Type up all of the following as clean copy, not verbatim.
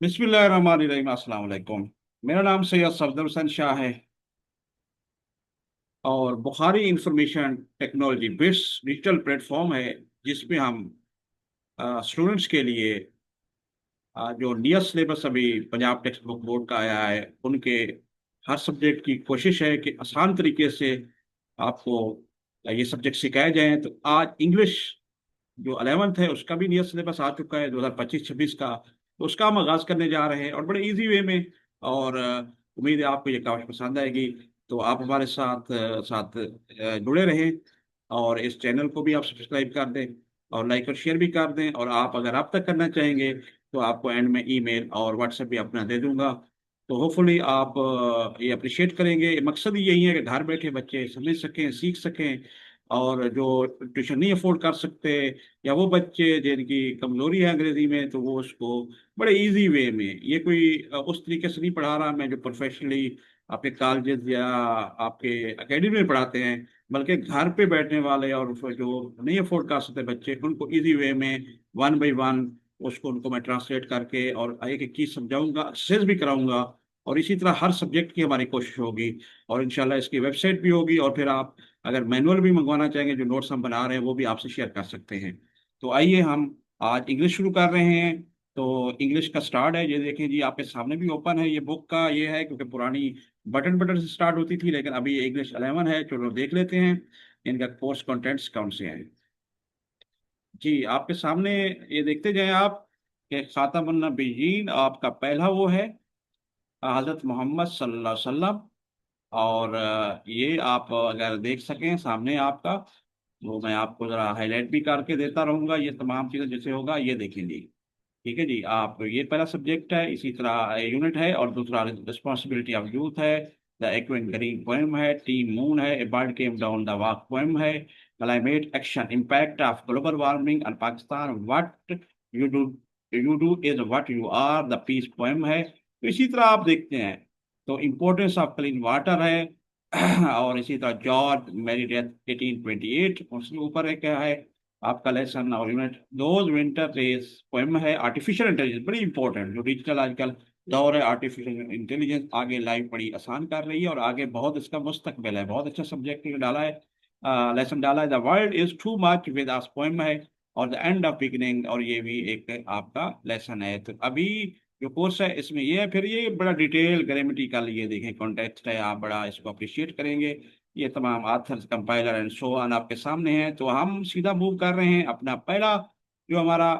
बिस्मिल्लाहिर्रहमानिर्रहीम। अस्सलाम वालेकुम। मेरा नाम सैयद सफदर हुसैन शाह है और Bukhari information technology based digital platform है जिसमें हम स्टूडेंट्स के लिए जो नियर सिलेबस अभी पंजाब टेक्स्ट बुक बोर्ड का आया है उनके हर सब्जेक्ट की कोशिश है कि आसान तरीके से आपको ये सब्जेक्ट सिखाए जाएं। तो आज इंग्लिश जो 11th है उसका भी नियर सिलेबस आ चुका है 2025-26 का। तो उसका हम आगाज करने जा रहे हैं और बड़े इजी वे में। और उम्मीद है आपको ये काफी पसंद आएगी। तो आप हमारे साथ जुड़े रहें और इस चैनल को भी आप सब्सक्राइब कर दें और लाइक और शेयर भी कर दें। और आप अगर आप तक करना चाहेंगे तो आपको एंड में ईमेल और व्हाट्सएप भी अपना दे दूंगा। तो होपफुली आप ये अप्रिशिएट करेंगे। मकसद ही यही है कि घर बैठे बच्चे समझ सकें, सीख सकें। और जो ट्यूशन नहीं अफोर्ड कर सकते या वो बच्चे जिनकी कमजोरी है अंग्रेजी में तो वो उसको बड़े इजी वे में, ये कोई उस तरीके से नहीं पढ़ा रहा मैं जो प्रोफेशनली आपके कॉलेजेस या आपके एकेडमी में पढ़ाते हैं, बल्कि घर पे बैठने वाले और जो नहीं अफोर्ड कर सकते बच्चे उनको इजी वे में वन बाई वन उसको उनको मैं ट्रांसलेट करके और एक एक चीज समझाऊंगा, एक्सरसाइज भी कराऊंगा। और इसी तरह हर सब्जेक्ट की हमारी कोशिश होगी। और इंशाल्लाह इसकी वेबसाइट भी होगी और फिर आप अगर मैनुअल भी मंगवाना चाहेंगे, जो नोट्स हम बना रहे हैं वो भी आपसे शेयर कर सकते हैं। तो आइए हम आज इंग्लिश शुरू कर रहे हैं। तो इंग्लिश का स्टार्ट है, ये देखें जी आपके सामने भी ओपन है। ये बुक का ये है क्योंकि पुरानी बटन बटन से स्टार्ट होती थी, लेकिन अभी ये इंग्लिश 11 है। चलो देख लेते हैं इनका कोर्स कंटेंट्स कौन से हैं। जी आपके सामने ये देखते जाएं आप कि खातमुन नबिय्यीन आपका पहला वो है, हजरत मोहम्मद सल्लल्लाहु अलैहि वसल्लम। और ये आप अगर देख सकें सामने आपका, तो मैं आपको जरा हाईलाइट भी करके देता रहूंगा। ये तमाम चीजें जैसे होगा ये देखेंगे। ठीक है जी, आप ये पहला सब्जेक्ट है, इसी तरह यूनिट है। और दूसरा रिस्पॉन्सिबिलिटी ऑफ यूथ है, द एक्वेंट ग्रीन पोएम है, टीम मून है, a bird came down the walk poem है, climate action impact of global warming and Pakistan, what you do you do is what you are, the peace poem है। तो इसी तरह आप देखते हैं तो इम्पोर्टेंस ऑफ क्लीन वाटर है। और इसी तरह जॉर्ज मेरी डेथ 1828 उसके ऊपर है क्या है आपका लेसन और unit. Those winter days poem है, आर्टिफिशियल इंटेलिजेंस बड़ी इंपॉर्टेंट, जो डिजिटल आजकल दौर है, आर्टिफिशियल इंटेलिजेंस आगे लाइफ बड़ी आसान कर रही है और आगे बहुत इसका मुस्तकबिल है। बहुत अच्छा सब्जेक्ट डाला है, लेसन डाला है। The world is too much with us poem है, और द एंड ऑफ बिगिनिंग, और ये भी एक आपका लेसन है। तो अभी जो कोर्स है इसमें ये है, फिर ये बड़ा डिटेल ग्रामेटिकल ये देखें कॉन्टेक्स्ट है, आप बड़ा इसको अप्रिशिएट करेंगे। ये तमाम authors compiler and so on आपके सामने हैं। तो हम सीधा मूव कर रहे हैं अपना पहला जो हमारा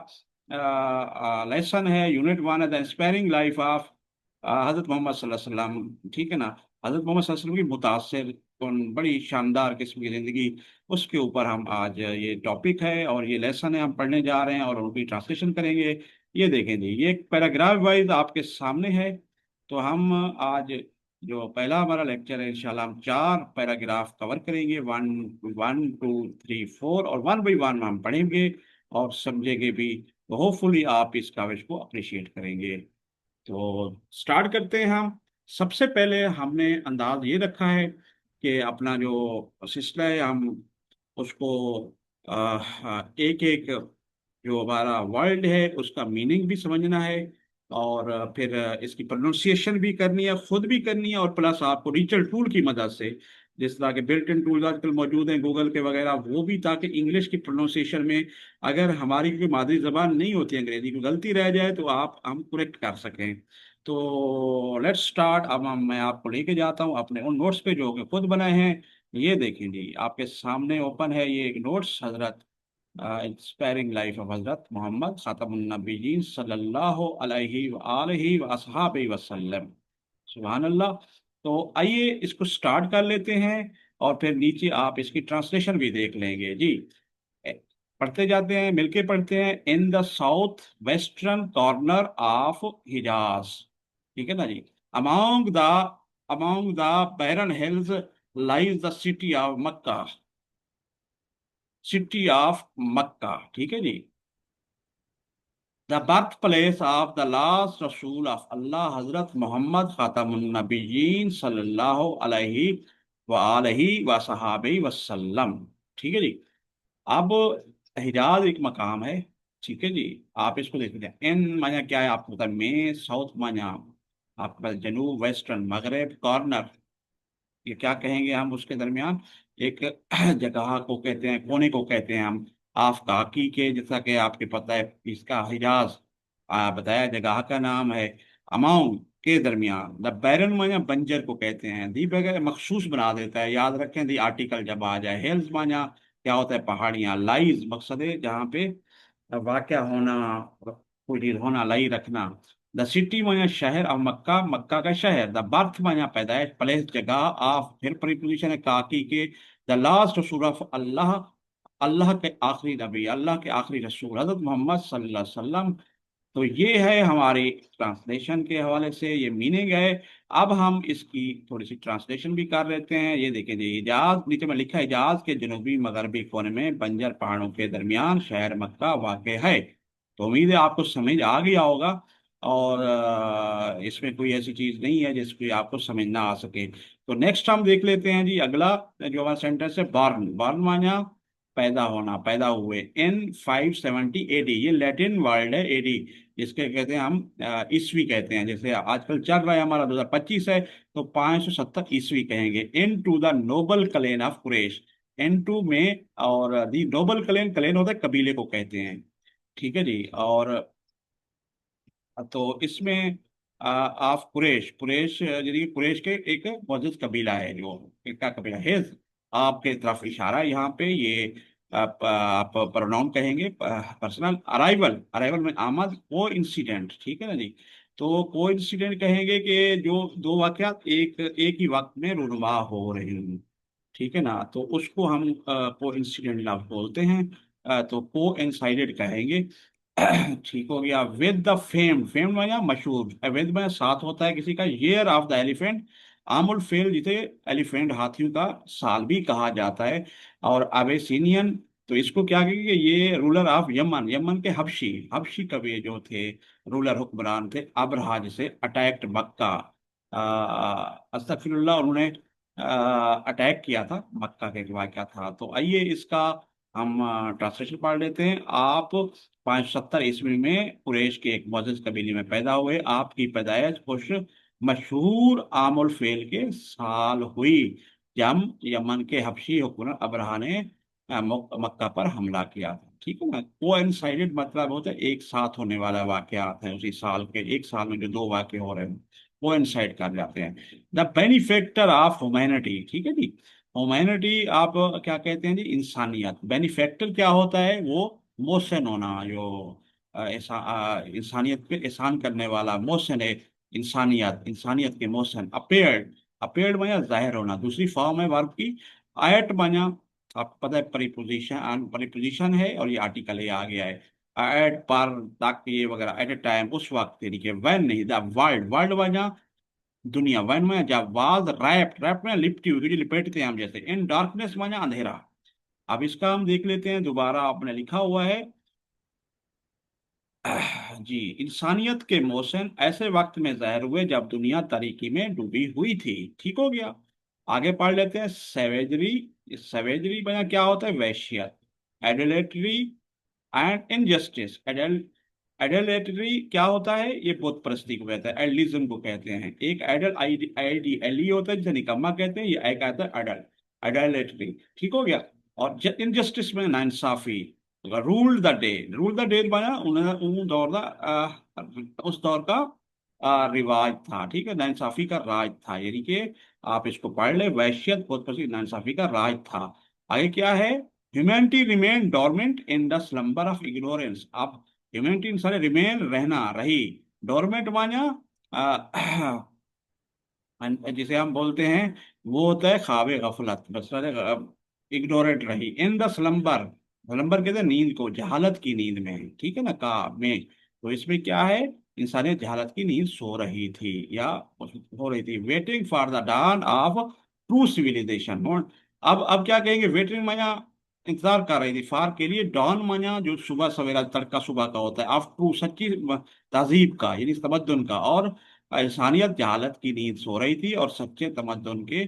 लेसन है, यूनिट 1 है, द इंस्पायरिंग लाइफ ऑफ हजरत मोहम्मद सल्लल्लाहु अलैहि वसल्लम। ठीक है ना, हजरत मोहम्मद सल्लल्लाहु अलैहि वसल्लम की मुतासिर बड़ी शानदार किस्म की जिंदगी, उसके ऊपर हम आज ये टॉपिक है और ये लेसन है हम पढ़ने जा रहे हैं और उनकी ट्रांसलेशन करेंगे। ये देखें जी, ये एक पैराग्राफ वाइज आपके सामने है। तो हम आज जो पहला हमारा लेक्चर है इंशाल्लाह हम 4 पैराग्राफ कवर करेंगे, 1 1 2 3 4, और वन बाई वन हम पढ़ेंगे और समझेंगे भी। तो होपफुली आप इस काविश को अप्रिशिएट करेंगे। तो स्टार्ट करते हैं हम। सबसे पहले हमने अंदाज ये रखा है कि अपना जो सिलसिला है हम उसको एक एक जो हमारा वर्ड है उसका मीनिंग भी समझना है। और फिर इसकी प्रोनाउंसिएशन भी करनी है, खुद भी करनी है, और प्लस आपको डिजिटल टूल की मदद से जिस तरह के बिल्ट इन टूल आजकल मौजूद हैं गूगल के वगैरह, वो भी, ताकि इंग्लिश की प्रोनाउंसिएशन में अगर हमारी कोई मादरी जबान नहीं होती अंग्रेजी की गलती रह जाए तो हम करेक्ट कर सकें। तो लेट्स स्टार्ट। अब मैं आपको लेके जाता हूँ अपने उन नोट्स पे जो कि खुद बनाए हैं। ये देखें जी आपके सामने ओपन है ये एक notes, Hazrat inspiring life of Hazrat Muhammad खातमुन नबीयीन सल्लल्लाहु अलैहि वालैहि वसहाबि वसल्लम। सुभान अल्लाह। तो आइए इसको स्टार्ट कर लेते हैं और फिर नीचे आप इसकी ट्रांसलेशन भी देख लेंगे जी। ए, पढ़ते जाते हैं, मिलके पढ़ते हैं। In the south western corner of Hijaz, ठीक है ना जी, among the barren hills lies the city of Makkah. ठीक है जी, the birth place of the last रसूल ऑफ अल्लाह हजरत मोहम्मद खातमुन नबीयीन सल्लल्लाहु अलैहि वालैहि वसहाबि वसल्लम। ठीक है जी। अब हिजाज एक मकाम है ठीक है जी। आप इसको देख लीजिए, एन माना क्या है आपको पता है, में साउथ माना आपके पास जनूब, वेस्टर्न, मगरब, कॉर्नर, ये क्या कहेंगे हम उसके दरमियान, एक जगह को कहते हैं, कोने को कहते हैं हम। आफकाकी के, जैसा कि आपके पता है, इसका हिजाज बताया जगह का नाम है। अमाउंट के दरमियान, द बैरन माना बंजर को कहते हैं। दी बगैर मखसूस बना देता है, याद रखें दी आर्टिकल जब आ जाए। हिल्स माना क्या होता है, पहाड़ियाँ। लाइज मकसद है जहाँ पे वाक़या होना, कोई चीज होना, लाई रखना। द सिटी माना शहर, और मक्का मक्का का शहर। द बर्थ माना पैदाइश, प्लेस जगह। ऑफ फिर प्रीपोजिशन है काकी के। द लास्ट रसूल ऑफ अल्लाह, अल्लाह के आखिरी नबी, अल्लाह के आखिरी रसूल हजरत मोहम्मद सल्लल्लाहु अलैहि वसल्लम। तो ये है हमारी ट्रांसलेशन के हवाले से, ये मीनिंग है। अब हम इसकी थोड़ी सी ट्रांसलेशन भी कर लेते हैं। ये देखें जी, हिजाज नीचे में लिखा है, हिजाज के जनूबी मगरबी कोने में बंजर पहाड़ों के दरमियान शहर मक्का वाक़ है। तो उम्मीद है आपको समझ आ गया होगा, और इसमें कोई ऐसी चीज नहीं है जिसकी आपको समझ ना आ सके। तो नेक्स्ट हम देख लेते हैं जी, अगला जो हमारा सेंटेंस है, बॉर्न। बॉर्न माना पैदा होना, पैदा हुए। इन 570 एडी, ये लैटिन वर्ड है एडी, जिसके कहते हैं हम ईस्वी कहते हैं। जैसे आजकल चल रहा है हमारा 2025 है, तो 570 ईस्वी कहेंगे। Into the noble clan of Quraysh, into में, और दी नोबल क्लेन, क्लेन होता है कबीले को कहते हैं। ठीक है जी। और तो इसमें आप कुरैश, कुरैश यानी कि कुरैश के एक मौजूद कबीला है, जो एक का कबीला है। आपके तरफ इशारा है यहाँ पे। ये आप प्रोनाउन कहेंगे पर्सनल। अराइवल, अराइवल में आमद। को इंसिडेंट, ठीक है ना जी। तो को इंसिडेंट कहेंगे कि जो दो वाकयात एक एक ही वक्त में रूनुमा हो रहे हैं, ठीक है ना, तो उसको हम को इंसिडेंट लफ्ज बोलते हैं। तो को इंसाइडेड कहेंगे। ठीक हो गया। विद द फेम, फेम माना मशहूर, विद में साथ होता है किसी का। ईयर ऑफ द एलिफेंट, आमुल फेल, जिसे एलिफेंट हाथियों का साल भी कहा जाता है। और अबेसिनियन, तो इसको क्या कहेंगे, ये रूलर ऑफ यमन, यमन के हबशी, हबशी कबीले जो थे, रूलर हुक्मरान थे। अबरहा जिसे अटैक्ट मक्का, अस्तगफिरुल्लाह, उन्होंने अटैक किया था मक्का के, वाक़या था। तो आइए इसका हम ट्रांसलेशन पढ़ लेते हैं। आप 570 ईस्वी में कुरैश के एक मोअज़्ज़ज़ कबीले में पैदा हुए। आपकी पैदाइश कुछ मशहूर आमुल फेल के साल हुई, जब यमन के हबशी हुक्मरान अबरहा ने मक्का पर हमला किया था। ठीक है ना। कोइंसाइडेड मतलब होता है एक साथ होने वाला वाकयात है, उसी साल के, एक साल में जो दो वाकये हो रहे हैं कोइंसाइड कर जाते हैं। द बेनिफेक्टर ऑफ ह्यूमैनिटी, ठीक है जी। ह्यूमैनिटी आप क्या कहते हैं जी, इंसानियत। बेनिफेक्टर क्या होता है, वो मोहसिन होना, जो इंसानियत पे एहसान करने वाला मोहसिन है। इंसानियत, इंसानियत के मोहसिन। अपेयर्ड, अपेयर्ड माना जाहिर होना, दूसरी फॉर्म है वर्ब की। एट माना आपको पता है परिपोजिशन, परिपोजिशन है, और ये आर्टिकल है, आ गया है। एट, पर, तक, ये वगैरह। एट ए टाइम, उस वक्त यानी कि वैन नहीं। द वर्ल्ड, वर्ल्ड माना दुनिया। वैन में जब वाज रैप्ड, रैप्ड में लिपटी हुई, लिपेटते हैं हम जैसे। इन डार्कनेस माना अंधेरा। अब इसका हम देख लेते हैं, दोबारा आपने लिखा हुआ है जी। इंसानियत के मोहसिन ऐसे वक्त में ज़ाहिर हुए जब दुनिया तारीकी में डूबी हुई थी। ठीक हो गया। आगे पढ़ लेते हैं। सेवेजरी, सेवेजरी बना क्या होता है, वैश्यत। एडलेटरी एंड इनजस्टिस, एडलेटरी क्या होता है, ये बुत परस्ती को कहते हैं, एडलिज्म को कहते हैं। एक एडल, आई आई डी एल ई होता है, जिसे निकम्मा कहते हैं। ये एक आता है अडल, एडलेटरी। ठीक हो गया। और इनजस्टिस में नाइंसाफी। Rule the day, rule the day बना उन दौर का, उस दौर का रिवाज था। ठीक है, नाइंसाफी का राज था, यानी कि आप इसको पढ़ ले, वैश्यत बहुत प्रसिद्ध, नाइंसाफी का राज था। आगे क्या है, humanity remain dormant in the slumber of ignorance. आप ह्यूमैनिटी सारे रिमेन, रहना, रही। डोरमेंट माना जिसे हम बोलते हैं, वो होता है ख्वाब गफलत, बस इग्नोरेंट रही। इन द स्लम्बर, स्लम्बर कहते हैं नींद को, जहालत की नींद में, ठीक है ना, का में। तो इसमें क्या है, इंसानियत जहालत की नींद सो रही थी, या हो रही थी। Waiting for the dawn of true civilisation. अब क्या कहेंगे, वेटिंग माया इंतजार कर रही थी, फार के लिए। डॉन माया जो सुबह सवेरा, तड़का सुबह का होता है। ऑफ ट्रू सच्ची तहजीब का, यानी तमद्दुन का। और इंसानियत जहालत की नींद सो रही थी, और सच्चे तमद्दुन के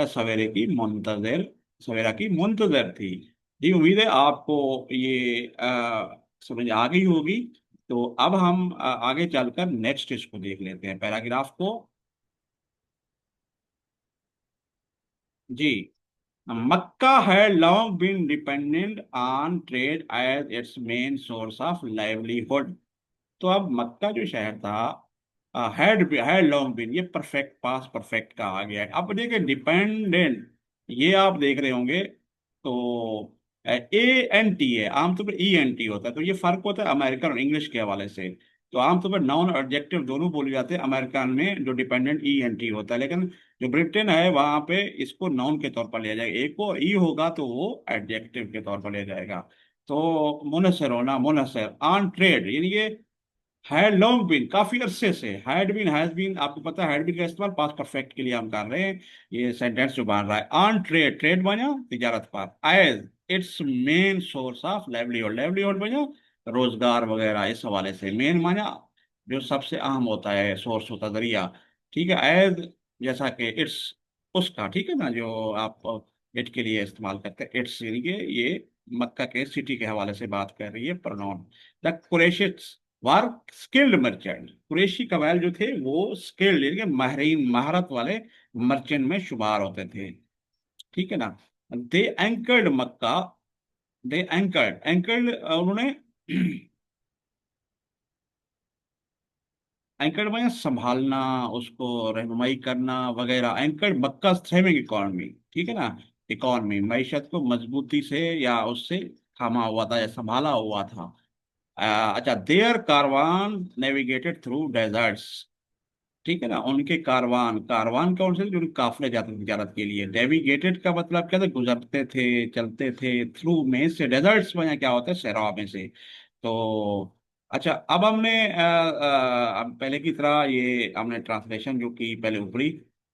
सवेरे की मुंतजर, सवेरा की मुंतजर थी। जी, उम्मीद है आपको ये समझ आ गई होगी। तो अब हम आगे चलकर नेक्स्ट इसको देख लेते हैं, पैराग्राफ को। जी। मक्का had long been dependent on trade as its main source of livelihood। तो अब मक्का जो शहर था, हैड लॉन्ग बीन, ये परफेक्ट पास परफेक्ट का आ गया है। अब देखिए डिपेंडेंट, ये आप देख रहे होंगे तो ANT है, आमतौर पर ENT होता है। तो ये फर्क होता है अमेरिकन और इंग्लिश के हवाले से। तो आमतौर पर नाउन और एडजेक्टिव दोनों बोले जाते हैं अमेरिकन में, जो डिपेंडेंट ENT होता है। लेकिन जो ब्रिटेन है वहां पे इसको नाउन के तौर पर लिया जाएगा, एक को ई होगा तो वो एडजेक्टिव के तौर पर लिया जाएगा। तो मुनसर होना, मुनसर ऑन ट्रेड, यानी ये हैड लॉन्ग बीन, काफी अरसे से। हैड बीन, हैज बीन, आपको पता है हैड बीन का इस्तेमाल पास्ट परफेक्ट के लिए हम कर रहे हैं। ये सेंटेंस जो बन रहा है, ऑन ट्रेड, ट्रेड बना तिजारत पर, as its main source of livelihood, livelihood बना रोजगार वगैरह, इस हवाले से। मेन माना जो सबसे अहम होता है, सोर्स होता है, जरिया। ठीक है, एज जैसा कि इट्स, उसका, ठीक है ना, जो आप इट के लिए इस्तेमाल करते हैं, इट्स, यानी कि ये मक्का के सिटी के हवाले से बात कर रही है pronoun. The Qurayshis were skilled merchant, कुरैशी कबाइल जो थे वो स्किल्ड, यानी कि माहिरीन, महारत वाले मर्चेंट में शुमार होते थे। ठीक है ना। दे एंकर्ड मक्का, दे एंकर्ड, एंकर्ड उन्होंने एंकर्ड में संभालना, उसको रहनुमाई करना वगैरह। एंकर्ड मक्का थ्रेविंग इकोनॉमी, ठीक है ना, इकोनॉमी मैशत को मजबूती से या उससे थामा हुआ था या संभाला हुआ था। अच्छा, their caravan navigated through deserts, ठीक है ना, उनके कारवान, कारवान कौन से, जो उनके काफले जाते थे तिजारत के लिए। नेविगेटेड का मतलब क्या था, गुजरते थे, चलते थे। थ्रू में से, डेजर्ट्स में क्या होता है, सहरा में से। तो अच्छा, अब हमने अब पहले की तरह ये हमने ट्रांसलेशन जो की पहले ऊपरी,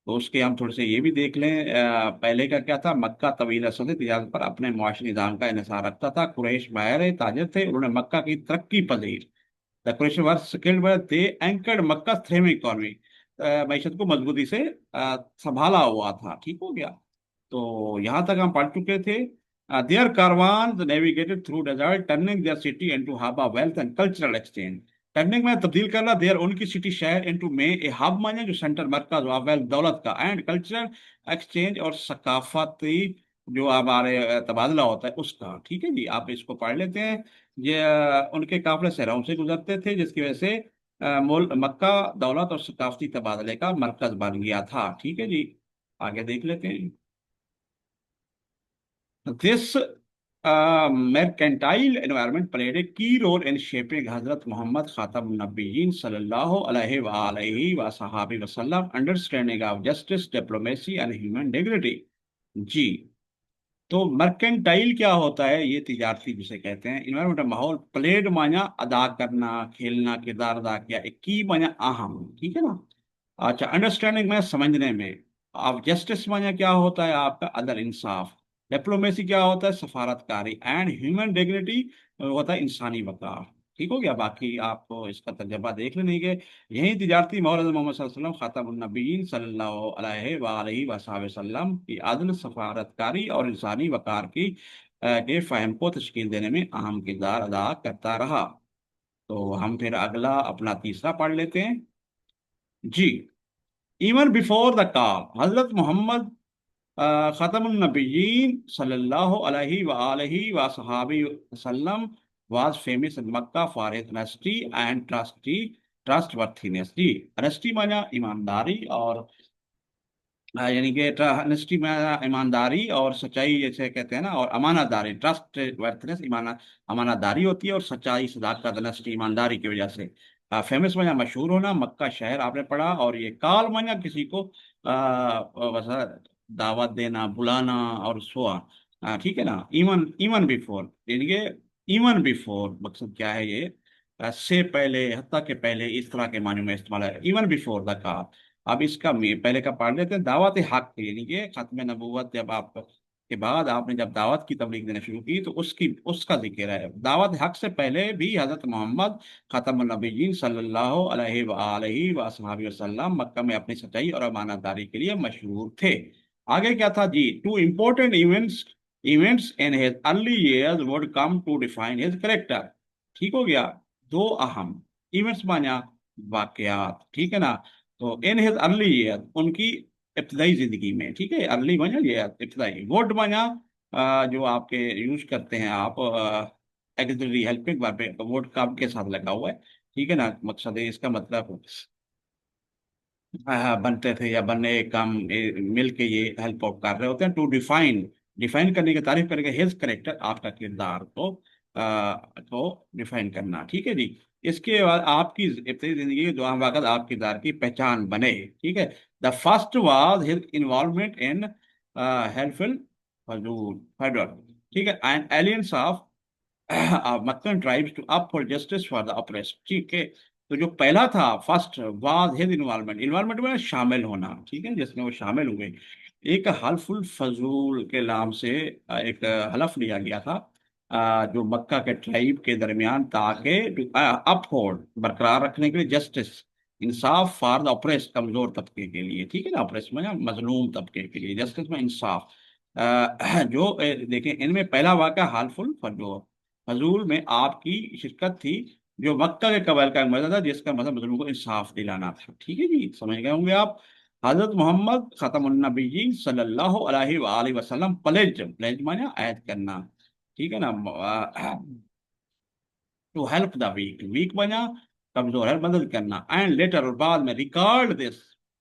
तो उसके हम थोड़े से ये भी देख लें। पहले का क्या था, मक्का तवील अरसे से तिजारत पर अपने मुआशी निज़ाम का इन्हिसार रखता था। कुरैश माहिर ताजिर थे, उन्होंने मक्का की तरक्की पजीर, the question was skilled where they anchored Makkah thriving economy, मईशत को मजबूती से संभाला हुआ था। ठीक हो गया। तो यहाँ तक हम पढ़ चुके थे। Their caravan navigated through desert turning their city into hub of wealth and cultural exchange. Turning में तब्दील करना, देयर उनकी सिटी शहर, इनटू में ए हब माने जो सेंटर, मरकज ऑफ वेल्थ दौलत का, एंड कल्चरल एक्सचेंज और सकाफती जो हमारे तबादला होता है उसका। ठीक है जी, आप इसको पढ़ लेते हैं। ये उनके काफिले सहराओं से गुजरते थे, जिसकी वजह से मक्का दौलत और सकाफती तबादले का मरकज बन गया था। ठीक है जी, आगे देख लेते हैं। This mercantile environment played a key role in shaping Hazrat Muhammad Khatam Nabiyyin sallallahu alaihi wasallam understanding of justice, diplomacy and human dignity। जी। तो मर्केंटाइल क्या होता है, ये तिजारती जिसे कहते हैं, इन्वायरमेंट माहौल, प्लेड माना अदा करना, खेलना, किरदार अदा किया, एक की माना अहम, ठीक है ना। अच्छा, अंडरस्टैंडिंग में समझने में। अब जस्टिस माने क्या होता है आपका, अदल इंसाफ। डिप्लोमेसी क्या होता है, सफारतकारी। एंड ह्यूमन डिग्निटी होता है इंसानी वक़ार। ठीक हो गया, बाकी आपको इसका तर्जमा देख लेने के। यही तिजारती माहौल हज़रत मोहम्मद सल्लल्लाहु अलैहि वसल्लम खातमुन्नबीय्यीन सल्लल्लाहु अलैहि वसल्लम की अदल, सफारतकारी और इंसानी वक़ार की के फ़हम को तश्कील देने में अहम किरदार अदा करता रहा। तो हम फिर अगला अपना तीसरा पढ़ लेते हैं। जी। इवन बिफोर द कॉल, हजरत मोहम्मद खतमुन नबीयीन सल्लल्लाहु अलैहि वआलैहि वसहाबी वसल्लम was famous in Mecca for his honesty and trustworthiness. जी, ऑनेस्टी माना ईमानदारी, और यानी कि ऑनेस्टी में ईमानदारी और सच्चाई जैसे कहते हैं ना, और अमानतदारी, ट्रस्ट वर्थनेस, अमानतदारी होती है, और सच्चाई, सदाकत, ऑनेस्टी, ईमानदारी की वजह से। फेमस माना मशहूर होना, मक्का शहर आपने पढ़ा। और ये काल माना किसी को दावत देना, बुलाना और सोआ। ठीक है ना। इवन, इवन बिफोर, यानी कि इवन बिफोर मकसद क्या है ये, से पहले, हत्ता के पहले, इस तरह के मायने में इस्तेमाल है, इवन बिफोर द कॉल। अब इसका पहले का पढ़ लेते हैं। दावत हक, यानी कि खत्म नबूवत जब आप के बाद आपने जब दावत की तबलीग देना शुरू की, तो उसकी, उसका जिक्र है। दावत हक से पहले भी हजरत मोहम्मद खत्म नबीयीन सल्लल्लाहु अलैहि वसल्लम मक्का में अपनी सच्चाई और अमानतदारी के लिए मशहूर थे। आगे क्या था जी, two important events events in his early years would come to define his character. ठीक हो गया। दो अहम इवेंट्स माना वाकयात, ठीक है ना। तो इन हिज अर्ली ईयर, उनकी इब्तदाई जिंदगी में, ठीक है, अर्ली माना ये इब्तदाई, वुड माना जो आपके यूज करते हैं आप एक्सिलरी हेल्पिंग वर्ब पे वुड काम के साथ लगा हुआ है, ठीक है ना। मकसद है इसका मतलब बनते थे या बनने काम मिल के ये हेल्प आउट कर रहे होते हैं। टू डिफाइन, डिफाइन करने की, तारीफ करके हिज करेक्टर, आपका किरदार को डिफाइन करना, ठीक है जी। इसके बाद आपकी इब्तिदाई जिंदगी के दो अहम वाक़यात आप किरदार की पहचान बने, ठीक है। The first was his involvement in helpful फजूल फैडर, ठीक है, and alliance of Meccan tribes to up for justice for the oppressed, ठीक है। तो जो पहला था first was his involvement, involvement में शामिल होना, ठीक है, जिसमें वो शामिल हुए। एक हल्फुल फजूल के नाम से एक हलफ लिया गया था जो मक्का के ट्राइब के दरमियान, ताकि अपहोल्ड बरकरार रखने के लिए justice, Insaf for the oppress, कमजोर तबके के लिए, ठीक है ना। ऑपरेस में मजलूम तबके के लिए, जस्टिस में इंसाफ। जो देखें, इनमें पहला वाक़या हालफुल फजूल, फजूल में आपकी शिरकत थी, जो मक्का के कबाइल का एक मजा था, जिसका मतलब मजलूम को इंसाफ दिलाना था, ठीक है जी, समझ गए होंगे आप। हजरत मोहम्मद खतमुन्नबीयीन सल्लल्लाहु अलैहि वसल्लम प्लेज, प्लेज माने ऐद करना, ठीक है ना। To help the weak, weak बना कमजोर है, मदद करना। एंड लेटर, और बाद में, रिकॉर्ड दिस,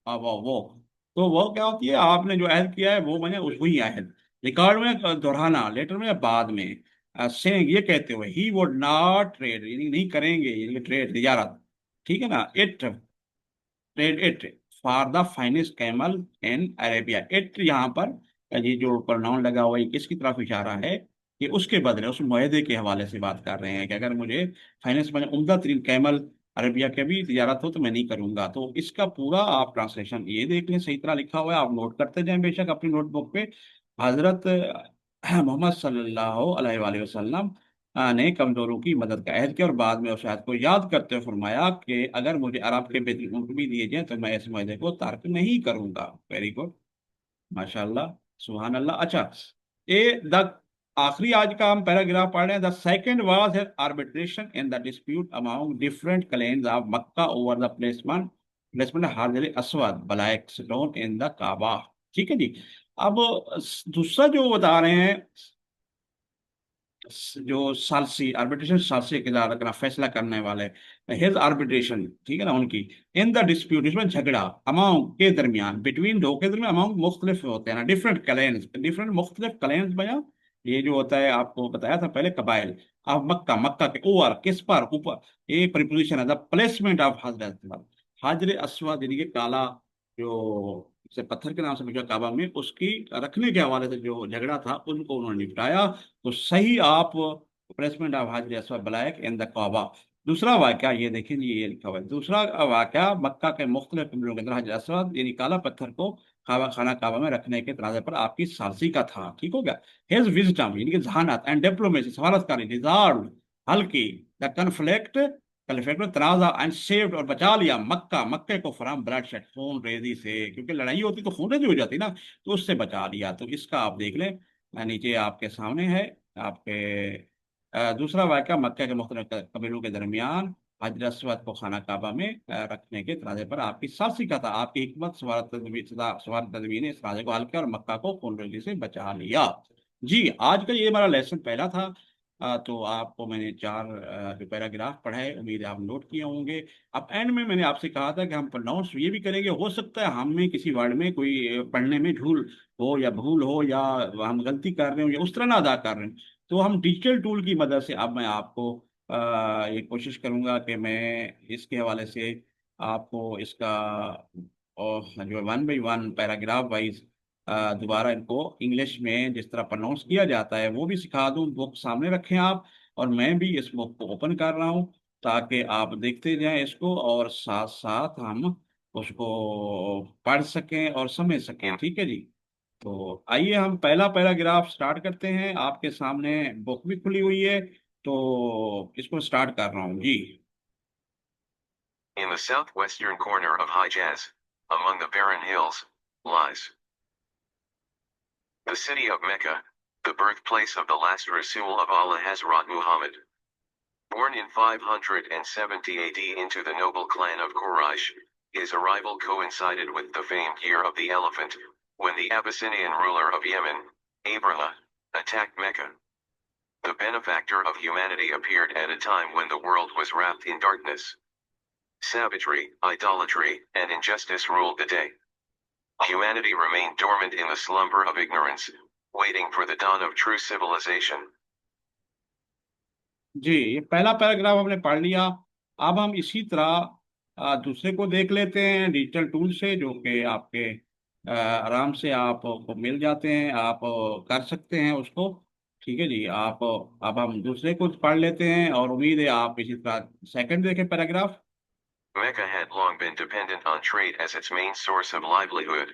वो तो वो क्या होती है, आपने जो अहद किया है वो मैंने उस वही अहद, रिकॉर्ड में दोहराना, लेटर में बाद में, सेइंग, ये कहते हुए, ही वुड नॉट ट्रेड, यानी नहीं करेंगे, यानी ट्रेड तिजारत, ठीक है ना। It trade it for the finest camel in Arabia, it यहाँ पर ये जो प्रोनाउन लगा हुआ है किसकी तरफ इशारा है, कि उसके बदले, उस मुआहदे के हवाले से बात कर रहे हैं कि अगर मुझे फाइनेंस में उम्दा तरीन कैमल अरबिया के भी तिजारत हो तो मैं नहीं करूंगा। तो इसका पूरा आप ट्रांसलेशन ये देख लें, सही तरह लिखा हुआ है, आप नोट करते जाएं बेशक अपनी नोटबुक पे। हजरत मोहम्मद सल्लल्लाहु अलैहि वसल्लम ने कमजोरों की मदद का अहद किया, और बाद में उस अहद को याद करते हुए फरमाया कि अगर मुझे अरब के बेहतरीन ऊँट भी दिए जाएं तो मैं इस मुआहदे को तर्क नहीं करूंगा। वेरी गुड, माशाल्लाह, सुभान अल्लाह। अच्छा, ए द आखिरी आज का हम पैराग्राफ पढ़ रहे हैं। The second was arbitration in the dispute among different claims of Mecca over the placement, placement हाजर Aswad black stone in the काबा, ठीक है जी। अब दूसरा जो बता रहे हैं, जो सालसी आर्बिट्रेशन, सालसी के इदारा करना, फैसला करने वाले, हिज आर्बिट्रेशन, ठीक है ना, उनकी, इन द डिस्प्यूट, इसमें झगड़ा, अमाउंट के दरमियान, बिटवीन दो के दरमियान, अमाउंट मुख्तलिफ होते हैं ना, डिफरेंट क्लेम्स, डिफरेंट मुख्तलिफ क्लेम्स बया, ये जो होता है आपको बताया था पहले, कबाइल अब मक्का, मक्का के ओवर, किस पर, ऊपर, एक प्रिपोजिशन है, द प्लेसमेंट ऑफ हजरत, हाजर अस्वद, यानी कि काला, जो से पत्थर के नाम से पूछा काबा में, उसकी रखने के हवाले से जो झगड़ा था उनको उन्होंने निपटाया। तो सही आप प्लेसमेंट ऑफ हाजिर अस्वद ब्लैक इन द काबा। दूसरा वाक्या ये देखें जी, ये लिखा हुआ है, दूसरा वाक्या मक्का के मुख्तलिफ कमरों के अंदर हाजिर अस्वद यानी काला पत्थर को काबा, खाना काबा में रखने के तनाज़े पर आपकी सालसी का था, ठीक हो गया। हिज विजडम, यानी कि जहानत, एंड डिप्लोमेसी, सफारतकारी, रिजॉल्व, हल की, द कन्फ्लिक्ट, कन्फ्लिक्ट में तनाजा, एंड सेव्ड, और बचा लिया मक्का, मक्के को फ्रॉम ब्लड शेड, खून रेजी से, क्योंकि लड़ाई होती तो खून रेजी हो जाती ना, तो उससे बचा लिया। तो इसका आप देख लें, नीचे आपके सामने है आपके दूसरा वाक़या, मक्का के मुख्तलिफ कबीलों के दरमियान हाजर अस्वद को खाना काबा में रखने के तनाज़े पर आपकी साहसी का था, आपकी हिकमत सवार तदबीर ने इस राजे को हल किया और मक्का को खूनरेजी से बचा लिया। जी, आज का ये हमारा लेसन पहला था। तो आपको मैंने चार जो पैराग्राफ पढ़ाए, उम्मीद है आप नोट किए होंगे। अब एंड में मैंने आपसे कहा था कि हम प्रोनाउंस ये भी करेंगे, हो सकता है हम में किसी वर्ड में कोई पढ़ने में झूल हो या भूल हो, या हम गलती कर रहे हो या उस तरह ना अदा कर रहे हैं, तो हम डिजिटल टूल की मदद से अब मैं आपको ये कोशिश करूंगा कि मैं इसके हवाले से आपको इसका और जो one by one paragraph wise दोबारा इनको इंग्लिश में जिस तरह प्रोनाउंस किया जाता है वो भी सिखा दूं। बुक सामने रखें आप, और मैं भी इस बुक को ओपन कर रहा हूं ताकि आप देखते जाएं इसको, और साथ साथ हम उसको पढ़ सकें और समझ सकें, ठीक है जी। तो आइए हम पहला पैराग्राफ स्टार्ट करते हैं। आपके सामने बुक भी खुली हुई है, तो इसको स्टार्ट कर रहा हूँ जी। In the southwestern corner of Hijaz, among the barren hills, lies the city of Mecca, the birthplace of the last Rasul of Allah Hazrat Muhammad. Born in 570 AD into the noble clan of Quraysh, his arrival coincided with the famed Year of the Elephant, when the Abyssinian ruler of Yemen, Abraha, attacked Mecca. The benefactor of humanity appeared at a time when the world was wrapped in darkness. Savagery, idolatry, and injustice ruled the day. Humanity remained dormant in the slumber of ignorance, waiting for the dawn of true civilization. जी, ये पहला paragraph हमने पढ़ लिया। अब हम इसी तरह दूसरे को देख लेते हैं डिजिटल टूल से, जो कि आपके आराम से आपको मिल जाते हैं, आप कर सकते हैं उसको। ठीक है जी, आप अब हम दूसरे को पढ़ लेते हैं और उम्मीद है आप इसी तरह सेकंड देखें paragraph. Mecca had long been dependent on trade as its main source of livelihood.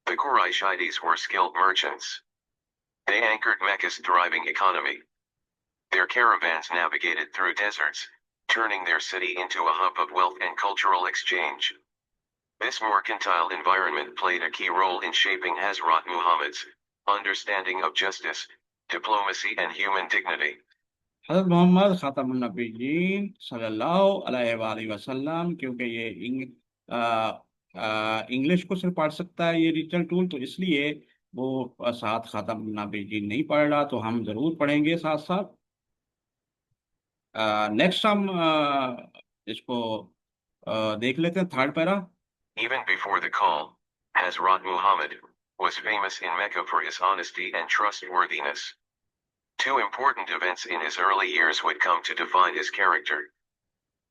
The Quraishites were skilled merchants. They anchored Mecca's thriving economy. Their caravans navigated through deserts, turning their city into a hub of wealth and cultural exchange. This mercantile environment played a key role in shaping Hazrat Muhammad's understanding of justice, diplomacy, and human dignity. हज़रत मोहम्मद ख़ातमुन नबीयीन सल्लल्लाहु अलैहि वसल्लम, क्योंकि ये English को सिर्फ पढ़ सकता है ये डिजिटल टूल, तो इसलिए वो साथ ख़ातमुन नबीयीन नहीं पढ़ रहा, तो हम ज़रूर पढ़ेंगे साथ साथ। नेक्स्ट हम इसको देख लेते हैं, third para. Even before the call, Hazrat Muhammad was famous in Mecca for his honesty and trustworthiness. Two important events in his early years would come to define his character.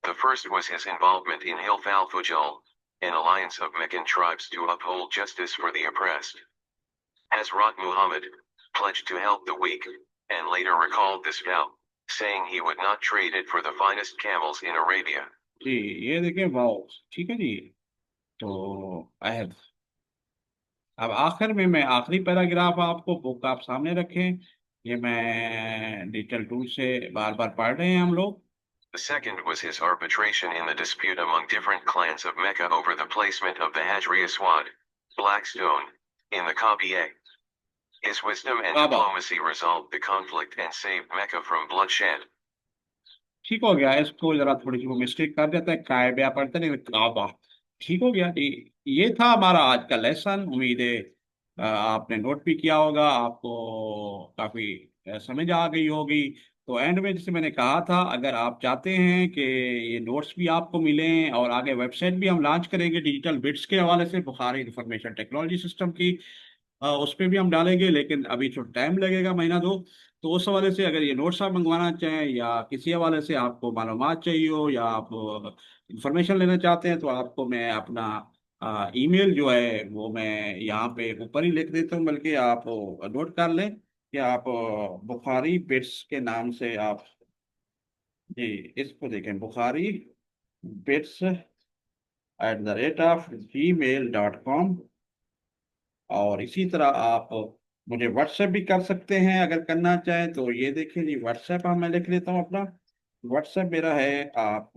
The first was his involvement in Hilf al-Fujal, an alliance of Meccan tribes to uphold justice for the oppressed. Hazrat Muhammad pledged to help the weak, and later recalled this vow, saying he would not trade it for the finest camels in Arabia. जी, ये देखें wow, ठीक है जी। तो अहद, अब आखिर में मैं आखिरी पैराग्राफ आपको बुक आप सामने रखें, ये मैं डिजिटल टूल से बार बार पढ़ रहे हैं हम लोग। The second was his arbitration in the dispute among different clans of Mecca over the placement of the Hajri Aswad, black stone, in the Kaaba. His wisdom and Kaaba, diplomacy resolved the conflict and saved Mecca from bloodshed. ठीक हो गया, इसको जरा थोड़ी सी वो mistake कर देता है, कायबा पढ़ते नहीं, काबा। ठीक हो गया जी। ये था हमारा आज का लेसन। उम्मीद है आपने नोट भी किया होगा, आपको काफी समझ आ गई होगी। तो एंड में जैसे मैंने कहा था, अगर आप चाहते हैं कि ये नोट्स भी आपको मिलें और आगे वेबसाइट भी हम लॉन्च करेंगे डिजिटल बिट्स के हवाले से, बुखारी इंफॉर्मेशन टेक्नोलॉजी सिस्टम की, उस पर भी हम डालेंगे, लेकिन अभी जो टाइम लगेगा महीना दो। तो उस हवाले से अगर ये नोट्स आप मंगवाना चाहें या किसी हवाले से आपको मालूमात चाहिए हो या आप इंफॉर्मेशन लेना चाहते हैं, तो आपको मैं अपना ईमेल जो है वो मैं यहाँ पे ऊपर ही लिख देता हूँ, बल्कि आप नोट कर लें कि आप बुखारी बिट्स के नाम से आप, जी, इसको देखें, बुखारी बिट्स @gmail.com। और इसी तरह आप मुझे व्हाट्सएप भी कर सकते हैं अगर करना चाहें। तो ये देखिए जी, व्हाट्सएप मैं लिख लेता हूँ अपना। व्हाट्सएप मेरा है, आप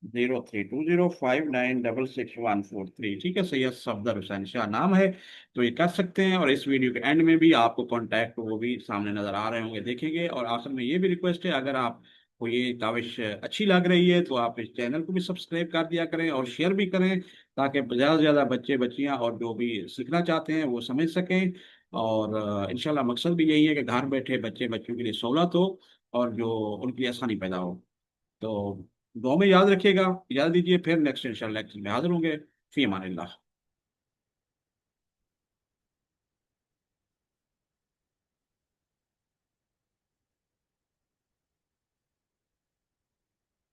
032059666143, ठीक है, सैयद सफदर हुसैन शाह नाम है। तो ये कर सकते हैं, और इस वीडियो के एंड में भी आपको कॉन्टैक्ट वो भी सामने नजर आ रहे होंगे, देखेंगे। और आखिर में ये भी रिक्वेस्ट है, अगर आपको ये काविश अच्छी लग रही है तो आप इस चैनल को भी सब्सक्राइब कर दिया करें और शेयर भी करें, ताकि ज़्यादा से ज़्यादा बच्चे बच्चियां और जो भी सीखना चाहते हैं वो समझ सकें। और इंशाल्लाह मकसद भी यही है कि घर बैठे बच्चे बच्चों के लिए सहूलत हो और जो उनके लिए आसानी पैदा हो। तो दुआ में याद रखिएगा, याद दीजिए, फिर नेक्स्ट इंशाल्लाह लेक्चर में हाजिर होंगे। फी अमानिल्लाह।